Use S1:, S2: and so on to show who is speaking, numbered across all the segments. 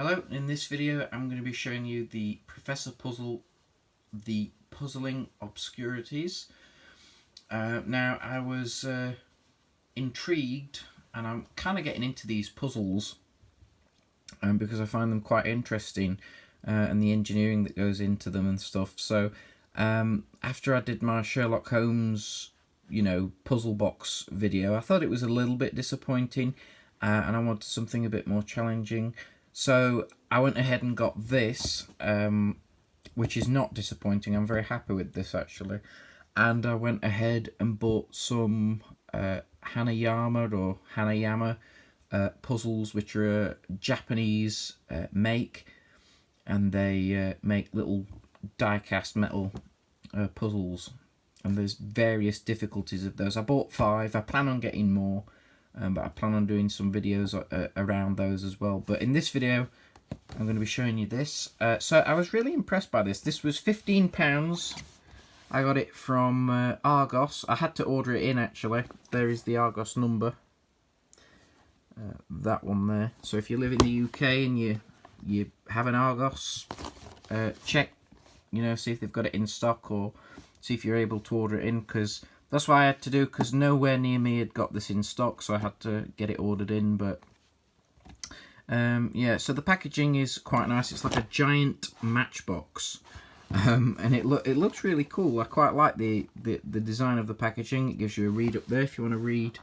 S1: Hello, in this video I'm going to be showing you the Professor Puzzle, the Puzzling Obscurities. Now I was intrigued, and I'm kind of getting into these puzzles because I find them quite interesting and the engineering that goes into them and stuff. So after I did my Sherlock Holmes, puzzle box video, I thought it was a little bit disappointing and I wanted something a bit more challenging. So I went ahead and got this, which is not disappointing. I'm very happy with this actually. And I went ahead and bought some Hanayama puzzles, which are a Japanese make, and they make little die-cast metal puzzles. And there's various difficulties of those. I bought 5. I plan on getting more. But I plan on doing some videos around those as well. But in this video, I'm going to be showing you this. So I was really impressed by this. This was £15. I got it from Argos. I had to order it in actually. There is the Argos number. That one there. So if you live in the UK and you have an Argos, check, see if they've got it in stock, or see if you're able to order it in, because that's what I had to do, because nowhere near me had got this in stock, so I had to get it ordered in. But yeah, so the packaging is quite nice. It's like a giant matchbox, and it looks really cool. I quite like the design of the packaging. It gives you a read up there if you want to read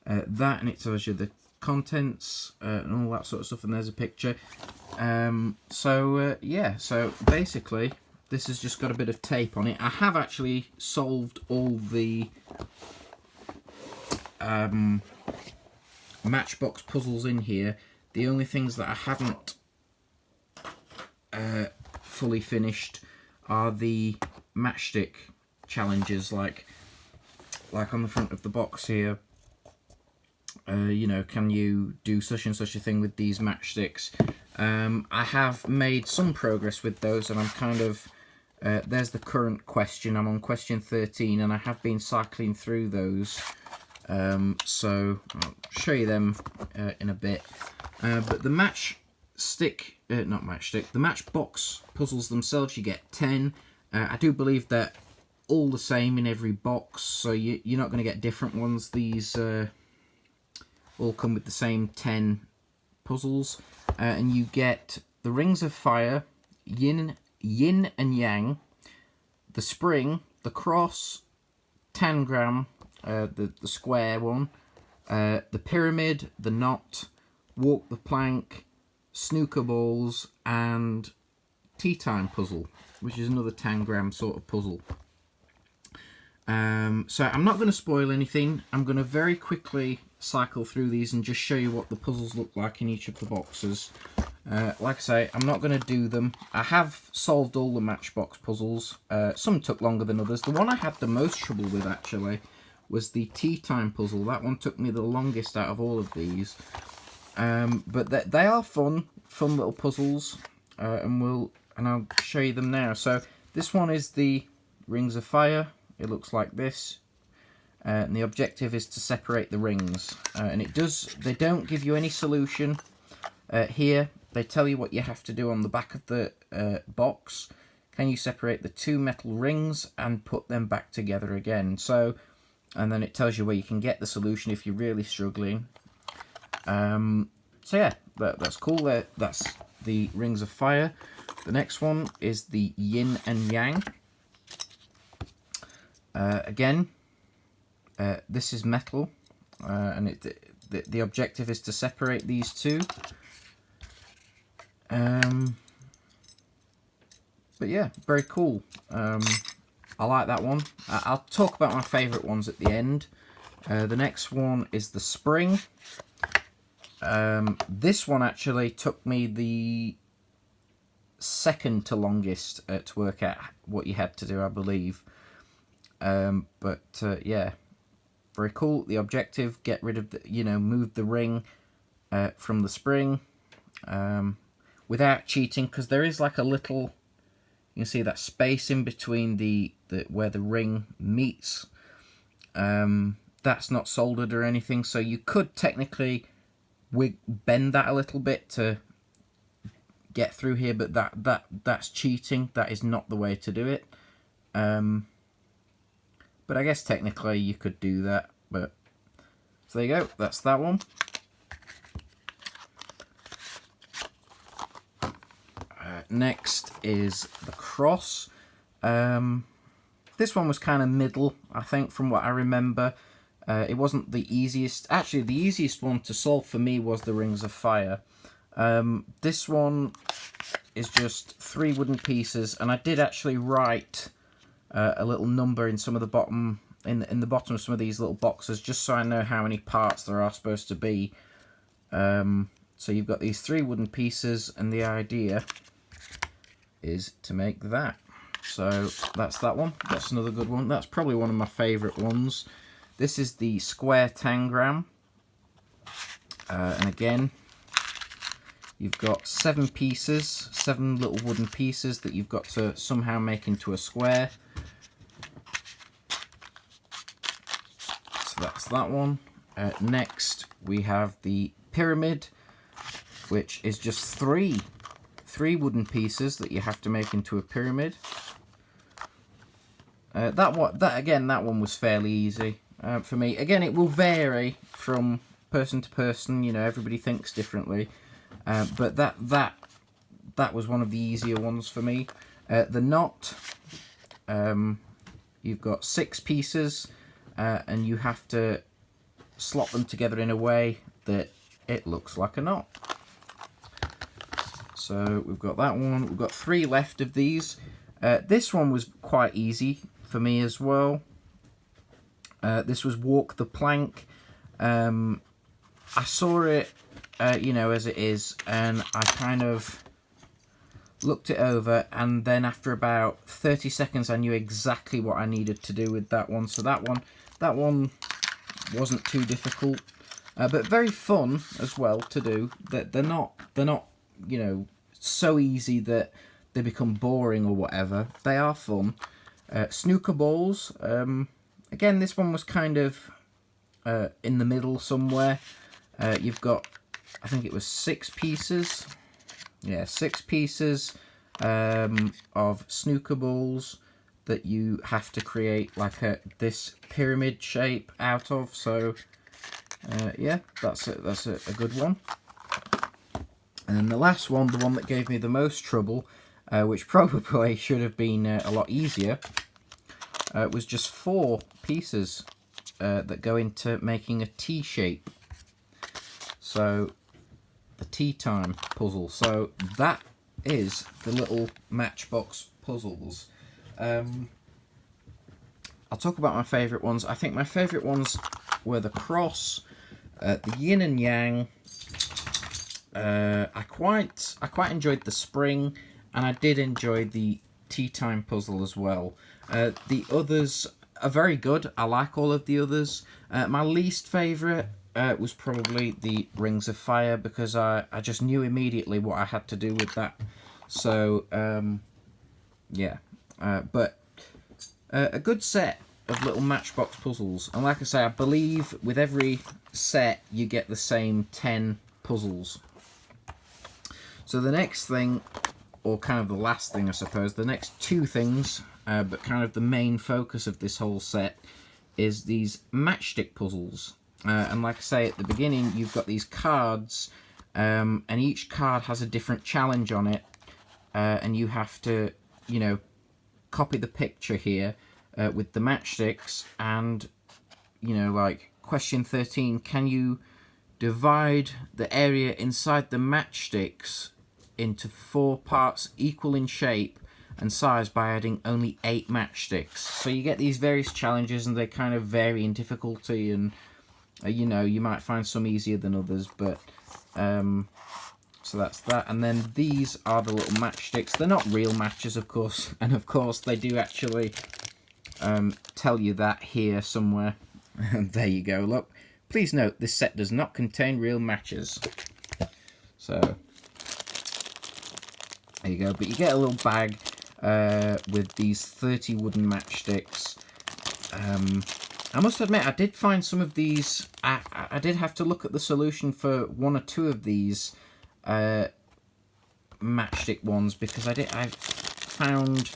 S1: that, and it tells you the contents and all that sort of stuff. And there's a picture. Yeah, so basically, this has just got a bit of tape on it. I have actually solved all the Matchbox puzzles in here. The only things that I haven't fully finished are the Matchstick challenges, like on the front of the box here. Can you do such and such a thing with these matchsticks? I have made some progress with those, and I'm kind of there's the current question. I'm on question 13, and I have been cycling through those. So I'll show you them in a bit. But the the Matchbox puzzles themselves, you get 10. I do believe they're all the same in every box, so you're not going to get different ones. These all come with the same 10 puzzles, and you get the Rings of Fire, Yin and Yang, the Spring, the Cross, Tangram, the square one, the Pyramid, the Knot, Walk the Plank, Snooker Balls, and Tea Time Puzzle, which is another Tangram sort of puzzle. So I'm not going to spoil anything. I'm going to very quickly cycle through these and just show you what the puzzles look like in each of the boxes. Like I say, I'm not going to do them. I have solved all the Matchbox puzzles. Some took longer than others. The one I had the most trouble with actually was the Tea Time puzzle. That one took me the longest out of all of these. But they are fun little puzzles, and I'll show you them now. So this one is the Rings of Fire. It looks like this, and the objective is to separate the rings. And they don't give you any solution here. They tell you what you have to do on the back of the box. Can you separate the 2 metal rings and put them back together again? So, and then it tells you where you can get the solution if you're really struggling. So yeah, that's cool. That's the Rings of Fire. The next one is the Yin and Yang. Again, this is metal, and the objective is to separate these two. But yeah, very cool. I like that one. I'll talk about my favourite ones at the end. The next one is the Spring. This one actually took me the second to longest to work out what you had to do, I believe. Yeah, very cool. The objective, get rid of move the ring from the spring without cheating, because there is like a little, you can see that space in between the where the ring meets. That's not soldered or anything, so you could technically bend that a little bit to get through here, but that's cheating. That is not the way to do it. But I guess technically you could do that. But so there you go. That's that one. Next is the cross. This one was kind of middle, I think, from what I remember. It wasn't the easiest. Actually, the easiest one to solve for me was the Rings of Fire. This one is just 3 wooden pieces, and I did actually write a little number in some of the bottom, in the bottom of some of these little boxes, just so I know how many parts there are supposed to be. So you've got these 3 wooden pieces, and the idea is to make that. So that's that one. That's another good one. That's probably one of my favourite ones. This is the square tangram. And again, you've got 7 pieces, 7 little wooden pieces that you've got to somehow make into a square. So that's that one. Next, we have the pyramid, which is just 3 wooden pieces that you have to make into a pyramid. That one was fairly easy for me. Again, it will vary from person to person. You know, everybody thinks differently. But that was one of the easier ones for me. The knot. You've got 6 pieces, and you have to slot them together in a way that it looks like a knot. So we've got that one. We've got 3 left of these. This one was quite easy for me as well. This was walk the plank. I saw it, you know, as it is, and I kind of looked it over, and then after about 30 seconds I knew exactly what I needed to do with that one. So that one wasn't too difficult, but very fun as well to do. That they're not, you know, so easy that they become boring or whatever. They are fun. Snooker balls. Again, this one was kind of in the middle somewhere. You've got, I think it was 6 pieces. Yeah, 6 pieces of snooker balls that you have to create like this pyramid shape out of. So yeah, that's a good one. And then the last one, the one that gave me the most trouble, which probably should have been a lot easier, was just 4 pieces that go into making a tea shape. So the tea time puzzle. So that is the little Matchbox Puzzles. I'll talk about my favourite ones. I think my favourite ones were the cross, the Yin and Yang. I quite enjoyed the spring, and I did enjoy the tea time puzzle as well. The others are very good. I like all of the others. My least favourite was probably the Rings of Fire, because I just knew immediately what I had to do with that. So yeah, but a good set of little Matchbox puzzles. And like I say, I believe with every set you get the same 10 puzzles. So the next thing, or kind of the last thing I suppose, the next 2 things, but kind of the main focus of this whole set, is these Matchstick Puzzles. And like I say, at the beginning you've got these cards, and each card has a different challenge on it, and you have to, you know, copy the picture here with the matchsticks, and, you know, like question 13, can you divide the area inside the matchsticks into 4 parts equal in shape and size by adding only 8 matchsticks. So you get these various challenges, and they kind of vary in difficulty, and you know, you might find some easier than others, but so that's that. And then these are the little matchsticks. They're not real matches, of course, and of course they do actually tell you that here somewhere. And there you go, look. Please note, this set does not contain real matches. So there you go. But you get a little bag with these 30 wooden matchsticks. I must admit, I did find some of these. I did have to look at the solution for 1 or 2 of these. Matchstick ones because I found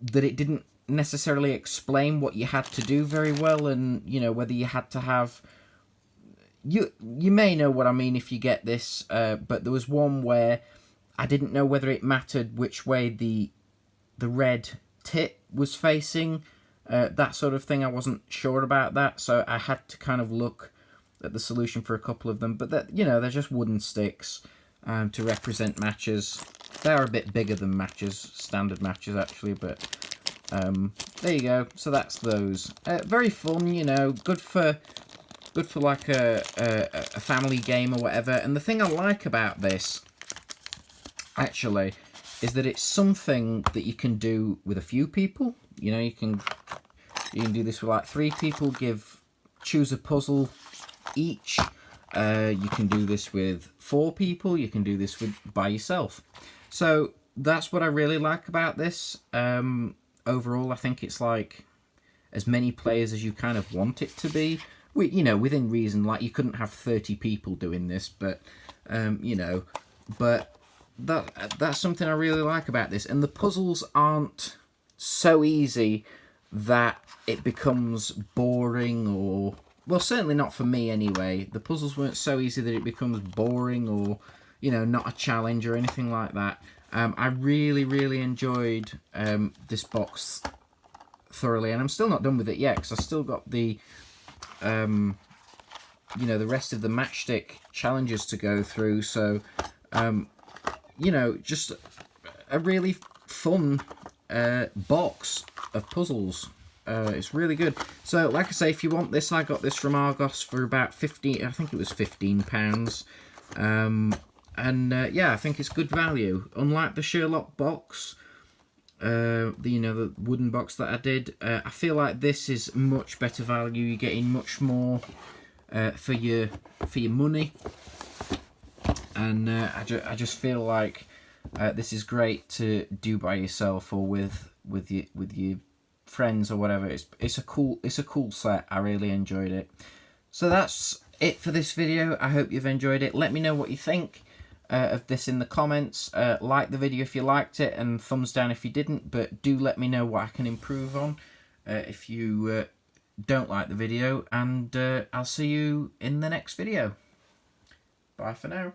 S1: that it didn't necessarily explain what you had to do very well, and you know, whether you had to have, you may know what I mean if you get this, but there was one where I didn't know whether it mattered which way the red tip was facing, that sort of thing. I wasn't sure about that, so I had to kind of look at the solution for a couple of them. But that, you know, they're just wooden sticks to represent matches. They're a bit bigger than matches, standard matches actually, but there you go. So that's those. Very fun, you know, good for like a family game or whatever. And the thing I like about this actually is that it's something that you can do with a few people. You know, you can do this with like 3 people. Choose a puzzle each. You can do this with 4 people. You can do this by yourself. So that's what I really like about this. Overall, I think it's like as many players as you kind of want it to be. You know, within reason. Like, you couldn't have 30 people doing this, but you know, but that's something I really like about this. And the puzzles aren't so easy that it becomes boring, or, well, certainly not for me anyway. The puzzles weren't so easy that it becomes boring or, you know, not a challenge or anything like that. I really enjoyed this box thoroughly, and I'm still not done with it yet because I've still got the you know, the rest of the Matchstick challenges to go through. So you know, just a really fun box of puzzles. It's really good. So, like I say, if you want this, I got this from Argos for about 15. I think it was £15. And yeah, I think it's good value. Unlike the Sherlock box, the wooden box that I did, I feel like this is much better value. You're getting much more for your money. And I just feel like this is great to do by yourself or with your friends or whatever. It's a cool set. I really enjoyed it. So that's it for this video. I hope you've enjoyed it. Let me know what you think of this in the comments. Like the video if you liked it, and thumbs down if you didn't. But do let me know what I can improve on if you don't like the video. And I'll see you in the next video. Bye for now.